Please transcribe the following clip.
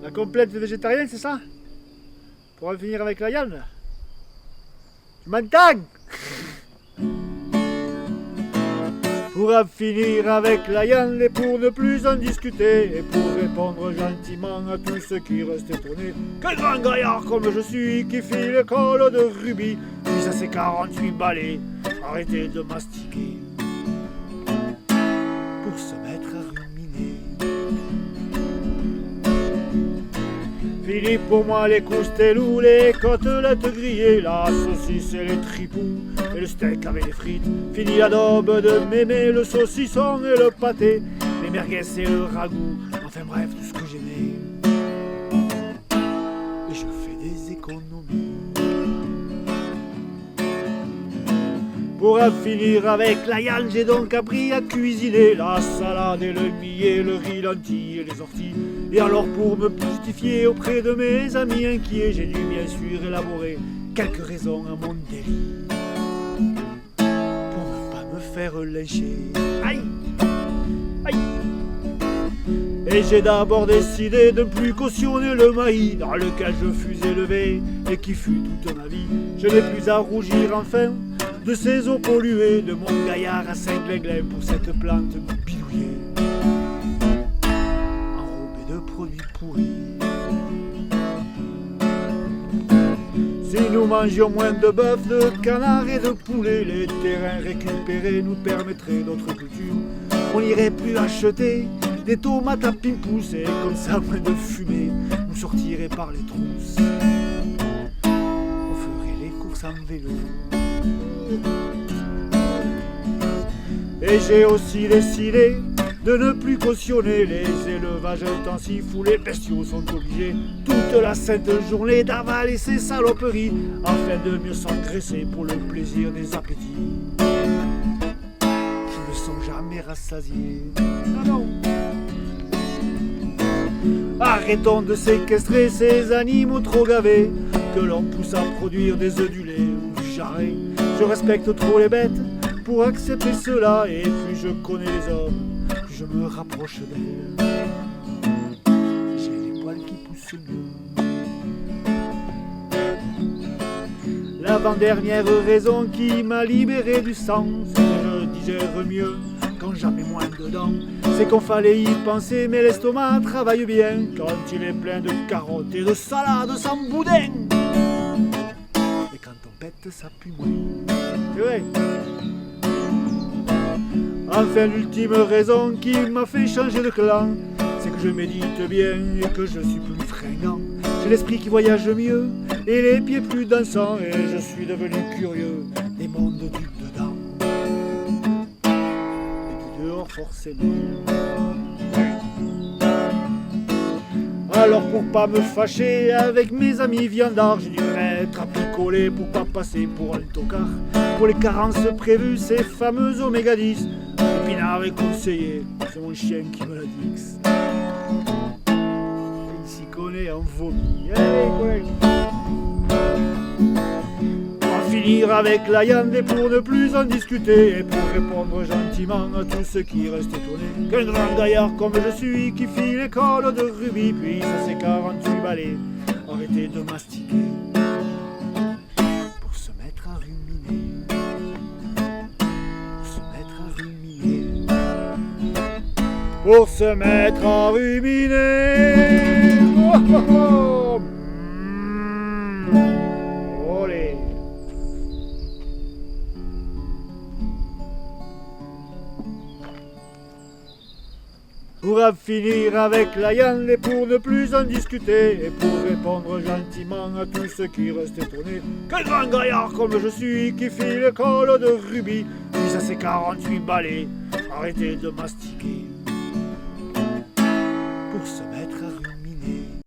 La complète végétarienne, c'est ça? Pour en finir avec la viande? Tu m'entends? Pour en finir avec la viande et pour ne plus en discuter, et pour répondre gentiment à tous ceux qui restent étonnés, quel grand gaillard comme je suis qui fit l'école de rugby, puis ça c'est 48 balais, arrêtez de mastiquer pour se mettre à ruminer. Philippe, pour moi les coustelous, les côtelettes grillées, la saucisse et les tripous, et le steak avec les frites. Fini l'adobe de mémé, le saucisson et le pâté, les merguez et le ragoût, enfin bref, tout ce que j'aimais. Et je fais des économies. Pour en finir avec la viande, j'ai donc appris à cuisiner la salade et le millet, le riz, lentilles et les orties. Et alors pour me justifier auprès de mes amis inquiets, j'ai dû bien sûr élaborer quelques raisons à mon délit pour ne pas me faire lyncher. Aïe, aïe. Et j'ai d'abord décidé de ne plus cautionner le maïs dans lequel je fus élevé et qui fut toute ma vie. Je n'ai plus à rougir enfin de ces eaux polluées, de mon gaillard à Saint-Gléglin pour cette plante bidouillée, enrobée de produits pourris. Si nous mangions moins de bœuf, de canard et de poulet, les terrains récupérés nous permettraient d'autres cultures. On n'irait plus acheter des tomates à pimpous, et comme ça moins de fumée nous sortirait par les trousses. On ferait les courses en vélo. Et j'ai aussi décidé de ne plus cautionner les élevages intensifs où les bestiaux sont obligés toute la sainte journée d'avaler ces saloperies afin de mieux s'engraisser pour le plaisir des appétits qui ne sont jamais rassasiés. Non, non. Arrêtons de séquestrer ces animaux trop gavés que l'on pousse à produire des œufs du lait ou du jarret. Je respecte trop les bêtes pour accepter cela, et plus je connais les hommes, plus je me rapproche d'elles. J'ai les poils qui poussent mieux. L'avant-dernière raison qui m'a libéré du sang, c'est que je digère mieux quand j'en mets moins dedans. C'est qu'on fallait y penser, mais l'estomac travaille bien quand il est plein de carottes et de salades sans boudin. Et quand on pète, ça pue moins. C'est vrai. Enfin, l'ultime raison qui m'a fait changer de clan, c'est que je médite bien et que je suis plus fringant. J'ai l'esprit qui voyage mieux et les pieds plus dansants, et je suis devenu curieux des mondes du dedans et du dehors forcément. Alors pour pas me fâcher avec mes amis viandards, j'ai dû mettre à picoler pour pas passer pour un tocard. Pour les carences prévues, ces fameux oméga 10, Pinard est conseillé, c'est mon chien qui me l'a dit. Il s'y connaît en vomi. Pour en finir avec la viande et pour ne plus en discuter, et pour répondre gentiment à tous ceux qui restent étonnés, qu'un grand gaillard comme je suis qui fit l'école de rugby, puis ça c'est 48 balais, arrêtez de mastiquer pour se mettre à ruminer. Pour se mettre à ruminer. Oh, oh, oh. Olé. Pour en finir avec la viande et pour ne plus en discuter, et pour répondre gentiment à tous ceux qui restent étonnés, quel grand gaillard comme je suis qui fit l'école de rugby, puis ça c'est 48 balais, arrêtez de mastiquer pour se mettre à rire.